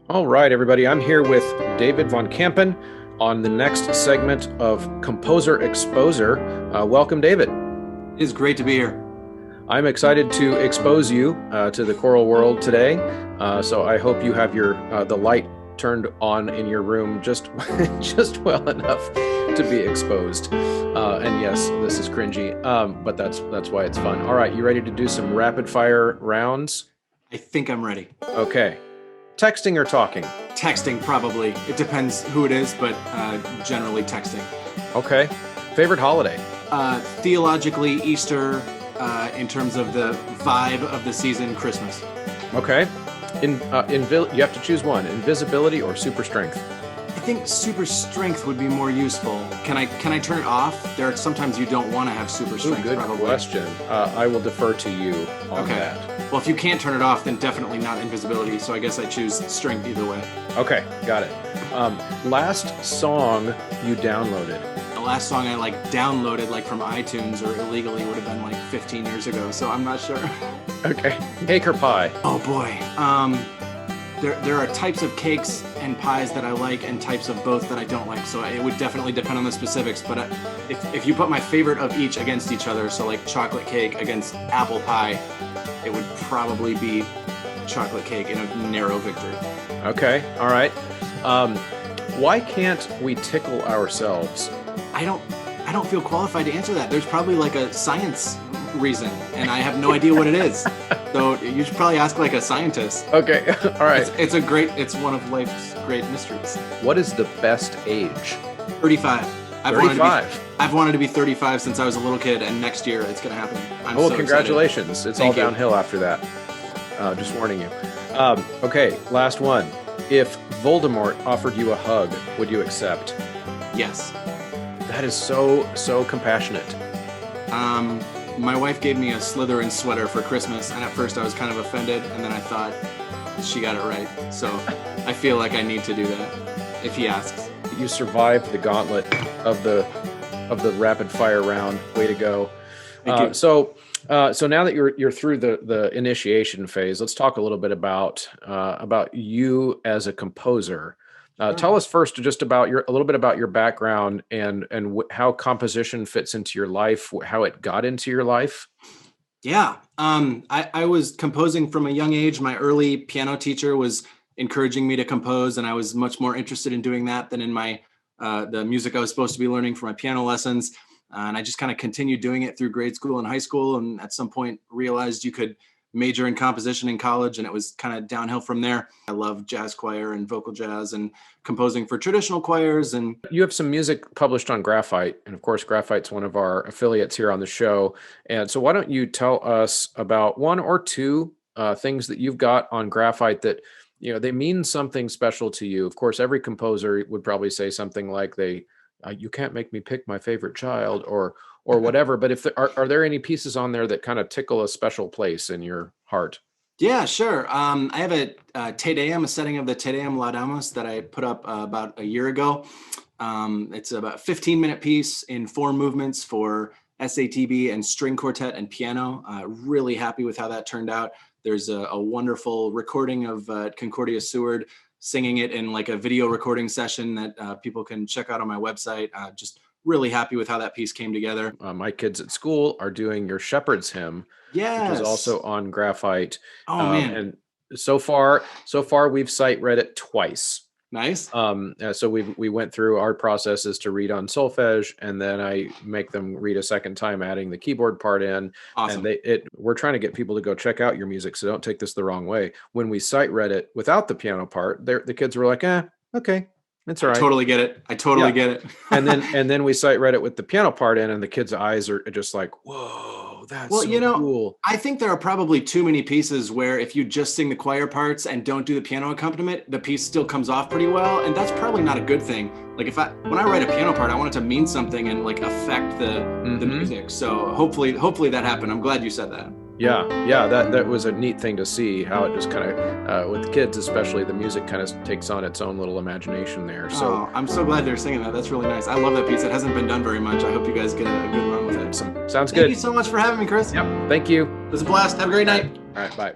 All right, everybody. I'm here with David von Kampen on the next segment of Composer Exposer. Welcome, David. It is great to be here. I'm excited to expose you to the choral world today. So I hope you have your the light turned on in your room just well enough to be exposed. And yes, this is cringy, but that's why it's fun. All right, you ready to do some rapid fire rounds? I think I'm ready. Okay. Texting or talking? Texting, probably. It depends who it is, but generally texting. Okay. Favorite holiday? Theologically, Easter. In terms of the vibe of the season, Christmas. Okay. You have to choose one: invisibility or super strength. I think super strength would be more useful. Can I turn it off? There are sometimes you don't want to have super strength. Good probably. Question. I will defer to you on that. Well, if you can't turn it off, then definitely not invisibility. So I guess I choose strength either way. Okay, got it. Last song you downloaded? The last song I downloaded from iTunes or illegally would have been 15 years ago. So I'm not sure. Okay. Cake or pie? Oh boy. There are types of cakes and pies that I like and types of both that I don't like. So it would definitely depend on the specifics. But if you put my favorite of each against each other, so chocolate cake against apple pie, it would probably be chocolate cake in a narrow victory. Okay. All right. Why can't we tickle ourselves? I don't feel qualified to answer that. There's probably a science reason, and I have no idea what it is. So you should probably ask a scientist. Okay. All right. It's one of life's great mysteries. What is the best age? 35. 35. I've wanted to be 35 since I was a little kid, and next year it's going to happen. I'm so congratulations. Excited. It's all downhill after that. Just warning you. Okay, last one. If Voldemort offered you a hug, would you accept? Yes. That is so compassionate. My wife gave me a Slytherin sweater for Christmas, and at first I was kind of offended, and then I thought she got it right. So I feel like I need to do that if he asks. You survived the gauntlet of the rapid fire round. Way to go. Thank you. So now that you're through the initiation phase, let's talk a little bit about you as a composer. Tell us first just about a little bit about your background and how composition fits into your life, how it got into your life. Yeah. I was composing from a young age. My early piano teacher was encouraging me to compose, and I was much more interested in doing that than in the music I was supposed to be learning for my piano lessons. And I just kind of continued doing it through grade school and high school. And at some point realized you could major in composition in college, and it was kind of downhill from there. I love jazz choir and vocal jazz and composing for traditional choirs. And you have some music published on Graphite, and of course Graphite's one of our affiliates here on the show. And so why don't you tell us about one or two things that you've got on Graphite that they mean something special to you. Of course, every composer would probably say something like you can't make me pick my favorite child or whatever. But if are there any pieces on there that kind of tickle a special place in your heart? Yeah, sure. I have a Te Deum, a setting of the Te Deum Laudamus that I put up about a year ago. It's about a 15-minute piece in 4 movements for SATB and string quartet and piano. Really happy with how that turned out. There's a wonderful recording of Concordia Seward singing it in a video recording session that people can check out on my website. Just really happy with how that piece came together. My kids at school are doing your Shepherd's Hymn, yes, which is also on Graphite. Oh man! And so far we've sight read it twice. Nice. So we went through our processes to read on solfege, and then I make them read a second time, adding the keyboard part in. Awesome. And we're trying to get people to go check out your music, so don't take this the wrong way. When we sight read it without the piano part, the kids were like, okay. It's all right. I totally get it. Get it. and then we sight read it with the piano part in, and the kids' eyes are just like, whoa, that's cool. I think there are probably too many pieces where if you just sing the choir parts and don't do the piano accompaniment, the piece still comes off pretty well, and that's probably not a good thing. When I write a piano part, I want it to mean something and affect the music. So hopefully that happened. I'm glad you said that. Yeah, that was a neat thing to see, how it just kind of, with kids especially, the music kind of takes on its own little imagination there. So I'm so glad they're singing that. That's really nice. I love that piece. It hasn't been done very much. I hope you guys get a good run with it. Sounds good. Thank you so much for having me, Chris. Yep, thank you. It was a blast. Have a great night. All right, bye.